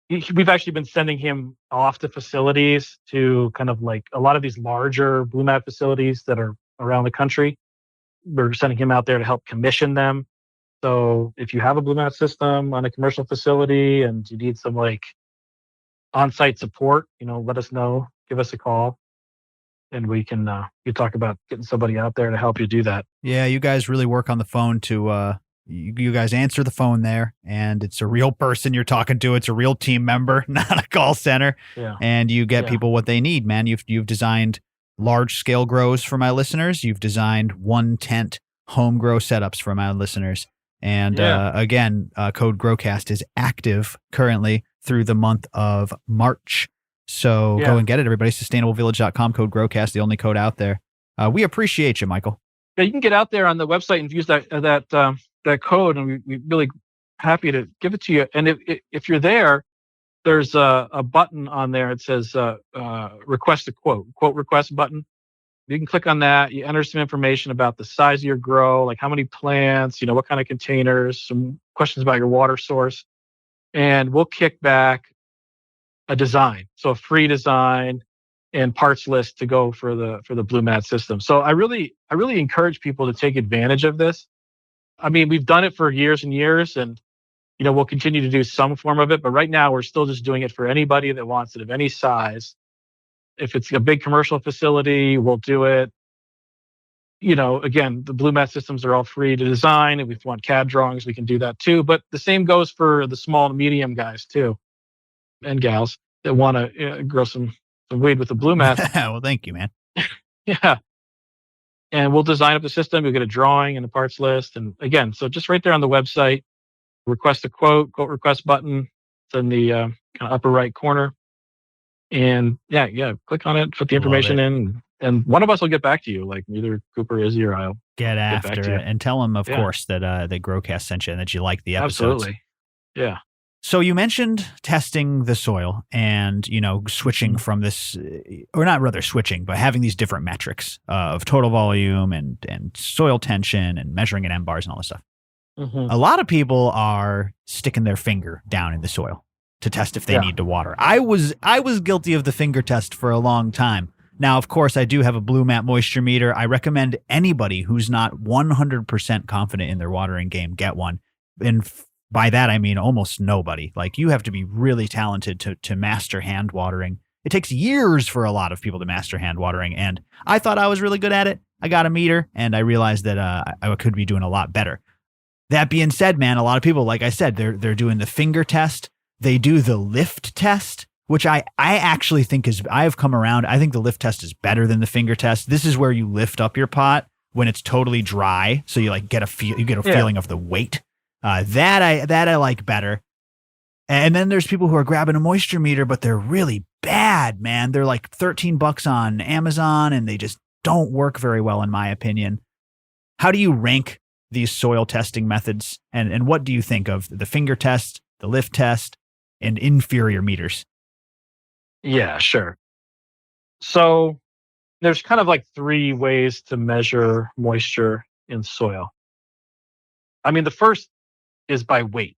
we've actually been sending him off to facilities, to kind of like a lot of these larger blue mat facilities that are around the country. We're sending him out there to help commission them. So if you have a blue mat system on a commercial facility and you need some like on-site support, let us know, give us a call, and we can you talk about getting somebody out there to help you do that. Yeah, you guys really work on the phone to you guys answer the phone there, and it's a real person you're talking to. It's a real team member, not a call center. Yeah. And you get people what they need, man. You've designed large scale grows for my listeners. You've designed 1 tent home grow setups for my listeners. And again, code GROWCAST is active currently through the month of March. So go and get it, everybody. Sustainablevillage.com, code GROWCAST, the only code out there. We appreciate you, Michael. Yeah, you can get out there on the website and use that code, and we're really happy to give it to you. And if you're there, there's a button on there. It says request a quote request button. You can click on that. You enter some information about the size of your grow, like how many plants, what kind of containers, some questions about your water source, and we'll kick back a design, so a free design and parts list to go for the blue mat system. So I really encourage people to take advantage of this. I mean, we've done it for years and years, and we'll continue to do some form of it, but right now we're still just doing it for anybody that wants it of any size. If it's a big commercial facility, we'll do it. Again, the blue mat systems are all free to design. If we want CAD drawings, we can do that too. But the same goes for the small and medium guys too, and gals that want to grow some weed with the blue mat. Well, thank you, man. Yeah. And we'll design up the system. You'll get a drawing and a parts list. And again, so just right there on the website, request a quote request button. It's in the kind of upper right corner. And click on it, put the information in, and one of us will get back to you, like either Cooper, Izzy, or I'll get after it and tell them, of course, that GrowCast sent you and that you like the episodes. Absolutely. Yeah. So you mentioned testing the soil and, switching from this, or not rather switching, but having these different metrics of total volume and soil tension and measuring in M bars and all this stuff. Mm-hmm. A lot of people are sticking their finger down in the soil to test if they need to water. I was guilty of the finger test for a long time. Now, of course, I do have a blue mat moisture meter. I recommend anybody who's not 100% confident in their watering game get one. And by that, I mean almost nobody. Like, you have to be really talented to master hand watering It takes years for a lot of people to master hand watering, and I thought I was really good at it. I got a meter, and I realized that I could be doing a lot better. That being said, man, a lot of people, like I said, they're doing the finger test. They do the lift test, which I actually think I have come around. I think the lift test is better than the finger test. This is where you lift up your pot when it's totally dry, so you like get a feeling of the weight. That I like better. And then there's people who are grabbing a moisture meter, but they're really bad, man. They're like $13 on Amazon, and they just don't work very well, in my opinion. How do you rank these soil testing methods, and what do you think of the finger test, the lift test, and inferior meters? Yeah, sure. So there's kind of like 3 ways to measure moisture in soil. I mean, the first is by weight.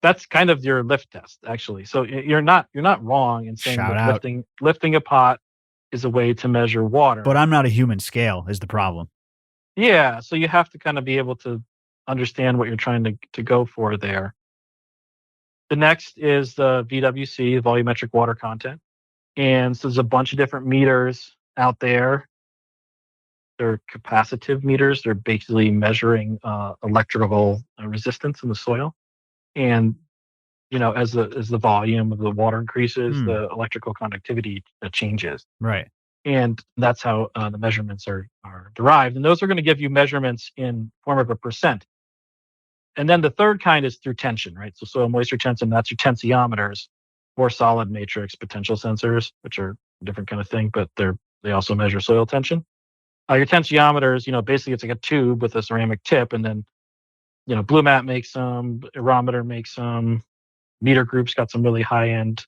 That's kind of your lift test, actually. So you're not wrong in saying Shout that out. lifting a pot is a way to measure water. But I'm not a human scale is the problem. Yeah, so you have to kind of be able to understand what you're trying to go for there. The next is the VWC, volumetric water content. And so there's a bunch of different meters out there. They're capacitive meters. They're basically measuring electrical resistance in the soil. And as the volume of the water increases, the electrical conductivity changes. Right. And that's how the measurements are derived. And those are going to give you measurements in form of a percent. And then the third kind is through tension, right? So soil moisture tension, that's your tensiometers or solid matrix potential sensors, which are a different kind of thing, but they also measure soil tension. Your tensiometers, basically it's like a tube with a ceramic tip, and then, Blue Mat makes them, Aerometer makes them, Meter Group's got some really high-end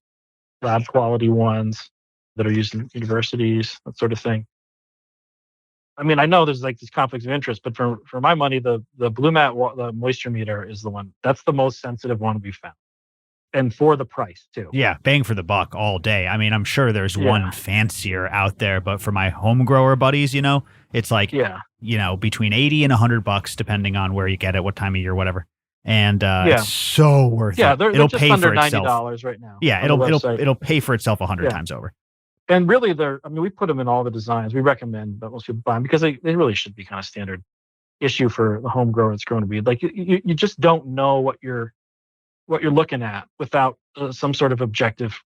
lab quality ones that are used in universities, that sort of thing. I mean, I know there's like these conflicts of interest, but for my money, the Blue Mat the moisture meter is the one that's the most sensitive one we found, and for the price too. Yeah, bang for the buck all day. I mean, I'm sure there's one fancier out there, but for my home grower buddies, it's like between $80 and $100, depending on where you get it, what time of year, whatever. And it's so worth it. Yeah, they're it'll just pay under for itself. $90 right now. Yeah, it'll pay for itself 100 times over. And really, we put them in all the designs. We recommend that most people buy them because they really should be kind of standard issue for the home grower that's growing weed. Like you just don't know what you're looking at without some sort of objective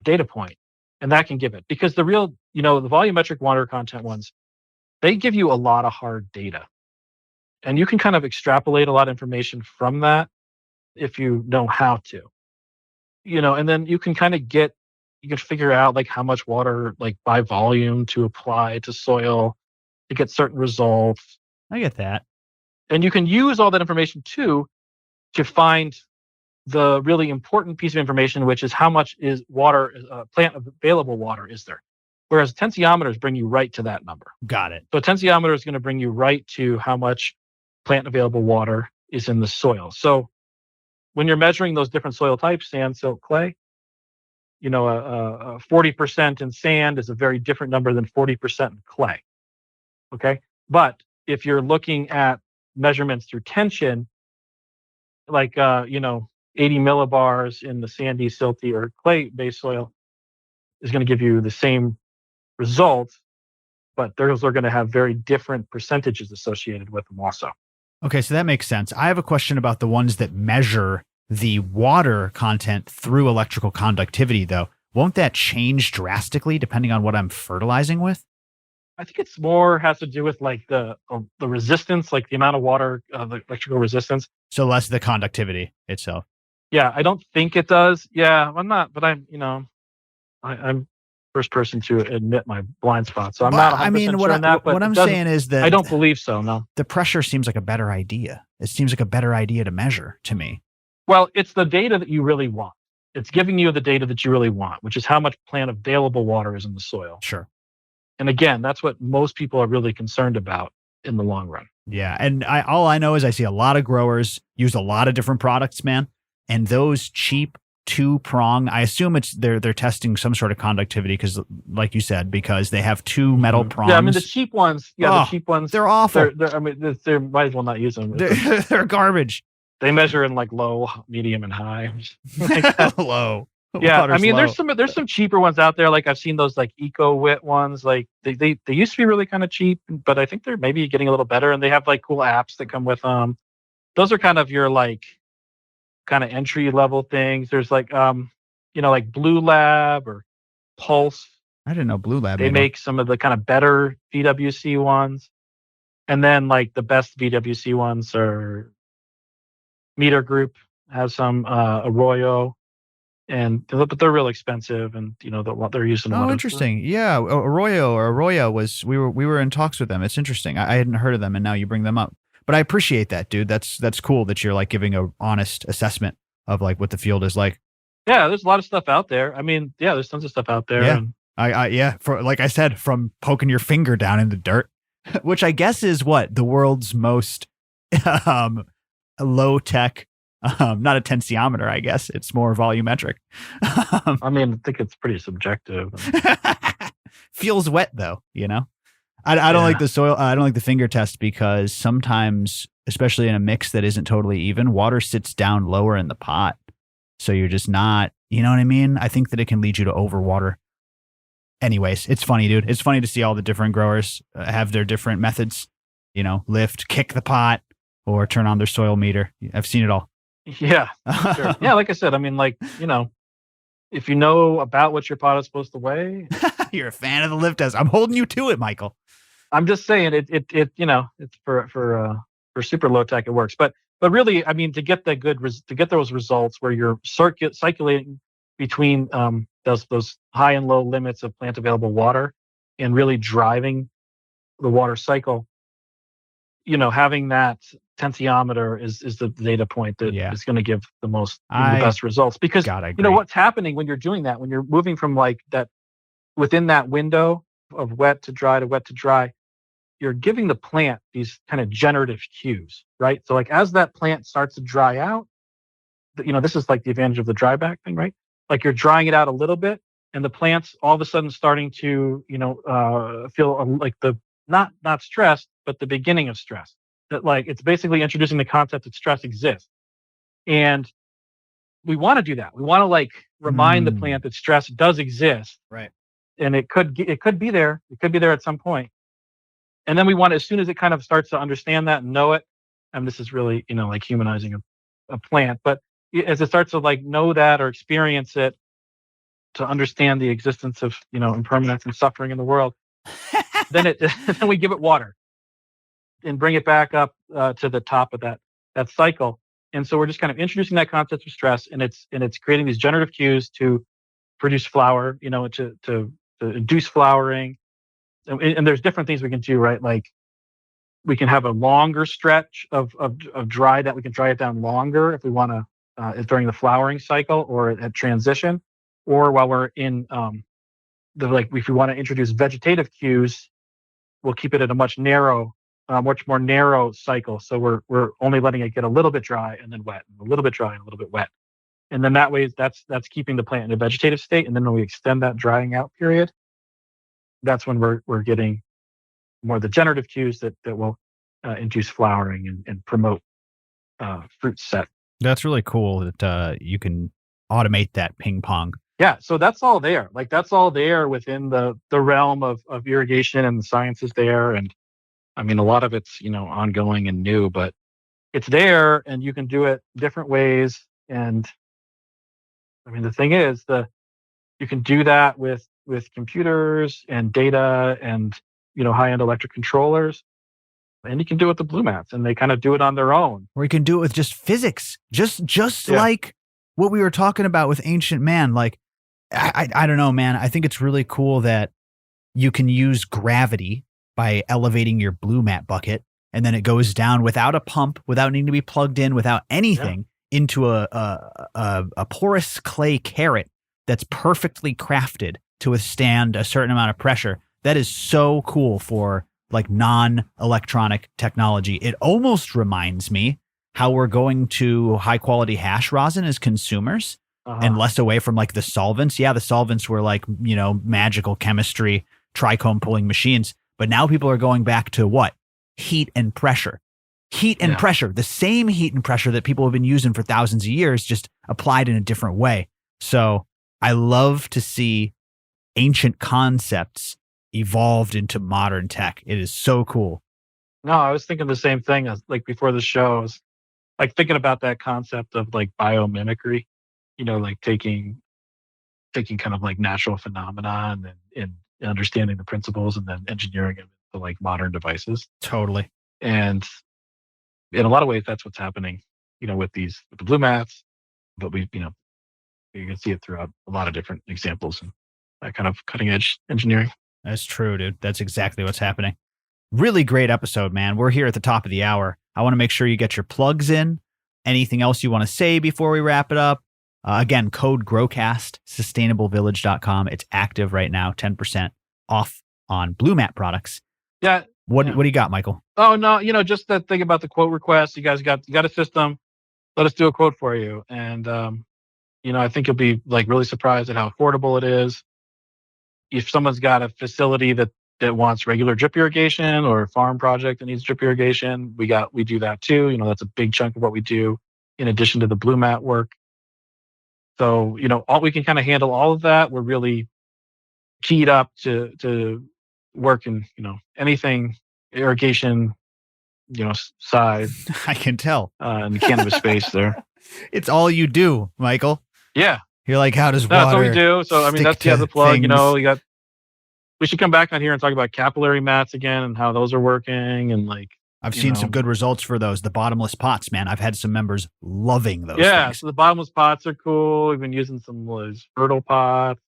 data point, and that can give it. Because the real, the volumetric water content ones, they give you a lot of hard data, and you can kind of extrapolate a lot of information from that if you know how to, and then you can kind of you can figure out like how much water, like by volume, to apply to soil to get certain results. I get that. And you can use all that information too to find the really important piece of information, which is how much is water, plant available water is there. Whereas tensiometers bring you right to that number. Got it. So a tensiometer is going to bring you right to how much plant available water is in the soil. So when you're measuring those different soil types, sand, silt, clay, 40% in sand is a very different number than 40% in clay. Okay. But if you're looking at measurements through tension, like, 80 millibars in the sandy, silty, or clay-based soil is going to give you the same results, but those are going to have very different percentages associated with them also. Okay. So that makes sense. I have a question about the ones that measure the water content through electrical conductivity, though. Won't that change drastically depending on what I'm fertilizing with? I think it's more has to do with like the resistance, like the amount of water, the electrical resistance. So less the conductivity itself. Yeah, I don't think it does. Yeah, I'm not, but I'm first person to admit my blind spot, so I'm not 100% sure on that. But what I'm saying is that I don't believe so. No, the pressure seems like a better idea. It seems like a better idea to measure to me. Well, it's the data that you really want. It's giving you the data that you really want, which is how much plant available water is in the soil. Sure. And again, that's what most people are really concerned about in the long run. Yeah. And all I know is I see a lot of growers use a lot of different products, man. And those cheap 2-prong, I assume they're testing some sort of conductivity because, like you said, because they have 2 metal prongs. Yeah, I mean the cheap ones. Yeah, the cheap ones. They're awful. They might as well not use them. They're garbage. They measure in like low, medium, and high. Low. Yeah, I Water's mean, low. there's some cheaper ones out there. Like I've seen those like Eco Wit ones. Like they used to be really kind of cheap, but I think they're maybe getting a little better. And they have like cool apps that come with them. Those are kind of your like kind of entry level things. There's like like Blue Lab or Pulse. I didn't know Blue Lab They made one. make some of the kind of better VWC ones. And then like the best VWC ones are Meter Group has some Arroyo, but they're real expensive, and they're using a Oh, lot of interesting. Yeah, Arroyo was we were in talks with them. It's interesting. I hadn't heard of them, and now you bring them up. But I appreciate that, dude. That's cool that you're like giving a honest assessment of like what the field is like. yeah. There's a lot of stuff out there. I mean, yeah, there's tons of stuff out there. Yeah. And Yeah, for like I said, from poking your finger down in the dirt, which I guess is what the world's most um, low tech, not a tensiometer. I guess it's more volumetric. I mean, I think it's pretty subjective. Feels wet though, you know. I don't Yeah. like the soil. I don't like the finger test because sometimes, especially in a mix that isn't totally even, water sits down lower in the pot, so you're just not. You know what I mean? I think that it can lead you to overwater. Anyways, it's funny, dude. It's funny to see all the different growers have their different methods. You know, lift, kick the pot, or turn on their soil meter. I've seen it all. Yeah, sure. Yeah, like I said, I mean, like if you know about what your pot is supposed to weigh, You're a fan of the lift test. I'm holding you to it, Michael. I'm just saying it's for super low tech it works, but really, I mean, to get to get those results where you're circulating between those high and low limits of plant available water and really driving the water cycle, having that tensiometer is the data point that is going to give the best results, because what's happening when you're doing that, when you're moving from like that within that window of wet to dry to wet to dry, you're giving the plant these kind of generative cues, right? So like as that plant starts to dry out, this is like the advantage of the dry back thing, right? Like you're drying it out a little bit, and the plant's all of a sudden starting to, feel like the not stressed, but the beginning of stress. That like it's basically introducing the concept that stress exists, and we want to do that. We want to like remind the plant that stress does exist, right? And it could be there. It could be there at some point. And then we want, as soon as it kind of starts to understand that and know it, and this is really, like humanizing a plant, but as it starts to like know that or experience it, to understand the existence of, impermanence and suffering in the world, then we give it water and bring it back up to the top of that cycle. And so we're just kind of introducing that concept of stress, and it's creating these generative cues to produce flower, to induce flowering. And there's different things we can do, right? Like we can have a longer stretch of dry, that we can dry it down longer if we want to during the flowering cycle or at transition, or while we're in if we want to introduce vegetative cues, we'll keep it at a much more narrow cycle. So we're only letting it get a little bit dry and then wet, and a little bit dry and a little bit wet. And then that way that's keeping the plant in a vegetative state. And then when we extend that drying out period, that's when we're getting more of the generative cues that will induce flowering and promote fruit set. That's really cool that you can automate that ping pong. Yeah, so that's all there. Like that's all there within the realm of irrigation, and the science is there. And I mean, a lot of it's ongoing and new, but it's there, and you can do it different ways. And I mean, the thing is, you can do that with computers and data and high-end electric controllers, and you can do it with the blue mats, and they kind of do it on their own. Or you can do it with just physics, like what we were talking about with ancient man. Like I don't know, man. I think it's really cool that you can use gravity by elevating your blue mat bucket, and then it goes down without a pump, without needing to be plugged in, without anything, into a porous clay carrot that's perfectly crafted to withstand a certain amount of pressure. That is so cool for like non-electronic technology. It almost reminds me how we're going to high quality hash rosin as consumers, and less away from like the solvents. Yeah, the solvents were like, magical chemistry, trichome pulling machines. But now people are going back to what? Heat and pressure. Heat and pressure. The same heat and pressure that people have been using for thousands of years, just applied in a different way. So I love to see ancient concepts evolved into modern tech. It is so cool. No, I was thinking the same thing as like before the show. I was like thinking about that concept of like biomimicry, like taking kind of like natural phenomenon and understanding the principles and then engineering it into like modern devices. Totally. And in a lot of ways, that's what's happening, with the blue mats. But you can see it throughout a lot of different examples and that kind of cutting edge engineering. That's true, dude. That's exactly what's happening. Really great episode, man. We're here at the top of the hour. I want to make sure you get your plugs in. Anything else you want to say before we wrap it up? Again, code GROWCAST, sustainablevillage.com. It's active right now, 10% off on Blue Mat products. Yeah. What do you got, Michael? Oh, no, just that thing about the quote request. You guys got a system. Let us do a quote for you. And, I think you'll be like really surprised at how affordable it is. If someone's got a facility that wants regular drip irrigation or a farm project that needs drip irrigation, we do that too. That's a big chunk of what we do in addition to the blue mat work. So, we can kind of handle all of that. We're really keyed up to work in, anything irrigation, size. I can tell. In the cannabis space there. It's all you do, Michael. Yeah. You're like, how does water That's what we do. So, I mean, that's the plug, things? We should come back on here and talk about capillary mats again and how those are working. And like, I've seen some good results for those. The bottomless pots, man. I've had some members loving those. Yeah. Things. So the bottomless pots are cool. We've been using some fertile pots.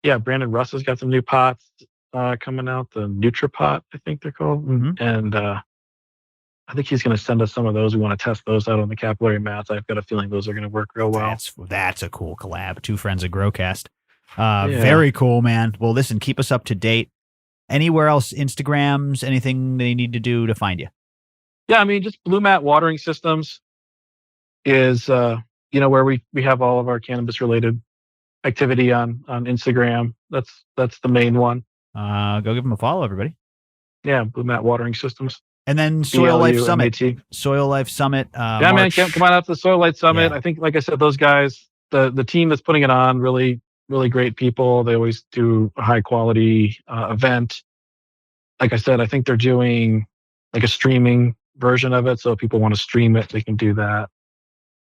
Yeah. Brandon Russ has got some new pots coming out. The NutriPot, I think they're called. Mm-hmm. And I think he's going to send us some of those. We want to test those out on the capillary mats. I've got a feeling those are going to work real well. That's a cool collab. Two friends of Growcast. Very cool, man. Well, listen, keep us up to date. Anywhere else, Instagrams, anything they need to do to find you? Yeah, I mean, just Blue Mat Watering Systems is, where we have all of our cannabis related activity on Instagram. That's the main one. Go give them a follow, everybody. Yeah, Blue Mat Watering Systems. And then Soil Life Summit. Soil Life Summit. Yeah, man, come on out to the Soil Life Summit. Yeah. I think, like I said, those guys, the team that's putting it on, really, really great people. They always do a high quality event. Like I said, I think they're doing like a streaming version of it. So if people want to stream it, they can do that.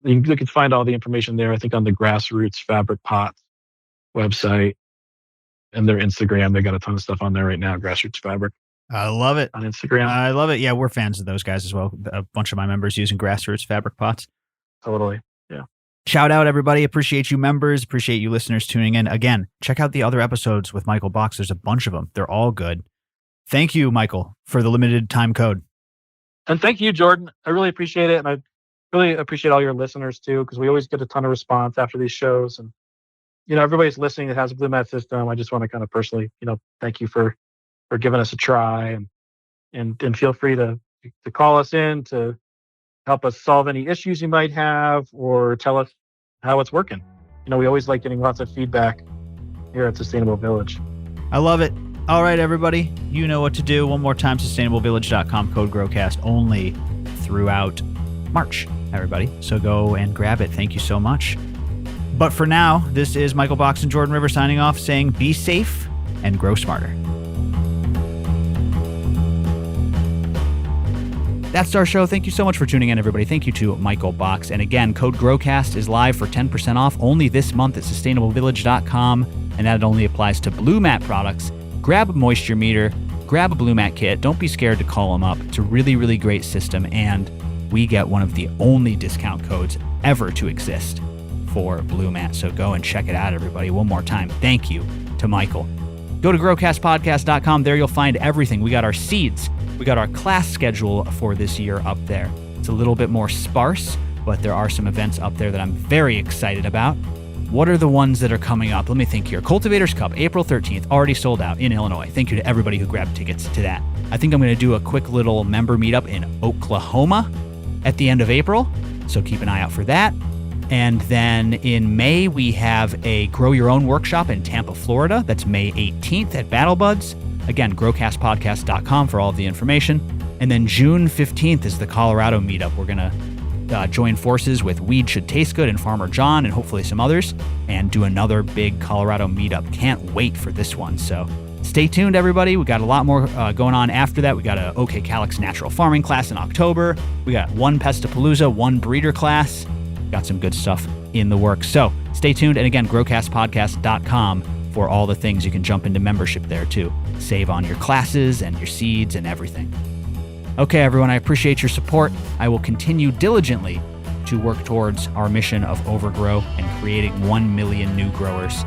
You can find all the information there, I think, on the Grassroots Fabric Pots website and their Instagram. They got a ton of stuff on there right now, Grassroots Fabric. I love it. On Instagram. I love it. Yeah, we're fans of those guys as well. A bunch of my members using Grassroots Fabric Pots. Totally. Yeah. Shout out, everybody. Appreciate you members. Appreciate you listeners tuning in. Again, check out the other episodes with Michael Box. There's a bunch of them. They're all good. Thank you, Michael, for the limited time code. And thank you, Jordan. I really appreciate it. And I really appreciate all your listeners too, because we always get a ton of response after these shows. And, everybody's listening that has a Blue Mat system. I just want to kind of personally, thank you for giving us a try and feel free to call us in to help us solve any issues you might have or tell us how it's working. We always like getting lots of feedback here at Sustainable Village. I love it. All right, everybody, you know what to do. One more time, sustainablevillage.com, code GROWCAST, only throughout March, everybody. So go and grab it. Thank you so much. But for now, this is Michael Box and Jordan River signing off, saying be safe and grow smarter. That's our show. Thank you so much for tuning in, everybody. Thank you to Michael Box. And again, code GROWCAST is live for 10% off only this month at sustainablevillage.com. And that only applies to Blue Mat products. Grab a moisture meter, grab a Blue Mat kit. Don't be scared to call them up. It's a really, really great system. And we get one of the only discount codes ever to exist for Blue Mat. So go and check it out, everybody. One more time. Thank you to Michael. Go to growcastpodcast.com. There you'll find everything. We got our seeds. We got our class schedule for this year up there. It's a little bit more sparse, but there are some events up there that I'm very excited about. What are the ones that are coming up? Let me think here. Cultivators Cup, April 13th, already sold out in Illinois. Thank you to everybody who grabbed tickets to that. I think I'm going to do a quick little member meetup in Oklahoma at the end of April, so keep an eye out for that. And then in May, we have a Grow Your Own workshop in Tampa, Florida. That's May 18th at Battle Buds. Again, growcastpodcast.com for all of the information. And then June 15th is the Colorado meetup. join forces with Weed Should Taste Good and Farmer John and hopefully some others and do another big Colorado meetup. Can't wait for this one. So stay tuned, everybody. We got a lot more going on after that. We got a OK Calyx natural farming class in October. We got one Pestapalooza, one breeder class. Got some good stuff in the works. So stay tuned. And again, growcastpodcast.com for all the things. You can jump into membership there too. Save on your classes and your seeds and everything. Okay, everyone, I appreciate your support. I will continue diligently to work towards our mission of overgrow and creating 1 million new growers.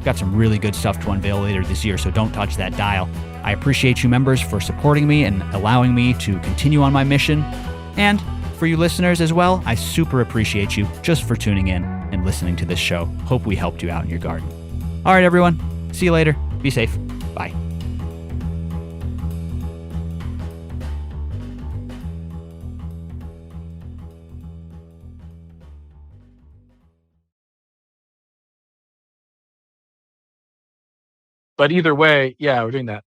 Got some really good stuff to unveil later this year, so don't touch that dial. I appreciate you members for supporting me and allowing me to continue on my mission. And for you listeners as well, I super appreciate you just for tuning in and listening to this show. Hope we helped you out in your garden. All right, everyone. See you later. Be safe. Bye. But either way, yeah, we're doing that.